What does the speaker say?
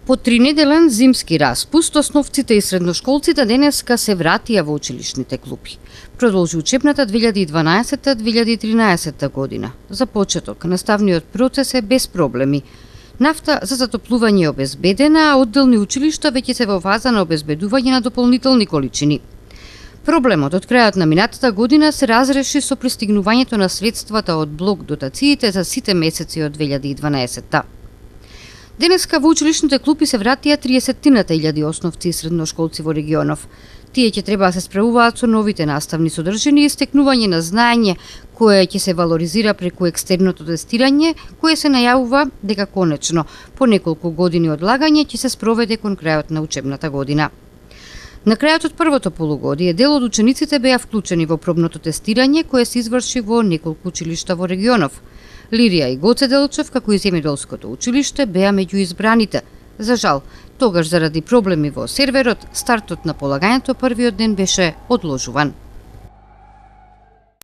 По 3-неделен зимски распуст, основците и средношколците денеска се вратија во училишните клупи. Продолжи учебната 2012-2013 година. За почеток, наставниот процес е без проблеми. Нафта за затоплување е обезбедена, а одделни училишта веќе се во фаза на обезбедување на дополнителни количини. Проблемот од крајот на минатата година се разреши со пристигнувањето на средствата од блок дотациите за сите месеци од 2012-та. Денеска во училишните клупи се вратија 30.000 основци и средношколци во регионов. Тие ќе треба да се справуваат со новите наставни содржини и стекнување на знаење кое ќе се валоризира преку екстерното тестирање, кое се најавува дека конечно по неколку години одлагање ќе се спроведе кон крајот на учебната година. На крајот од првото полугодие дел од учениците беа вклучени во пробното тестирање кое се изврши во неколку училишта во регионов. Лирија и Гоце Делчев, како и Земјоделското училиште, беа меѓу избраните. За жал, тогаш заради проблеми во серверот, стартот на полагањето првиот ден беше одложуван.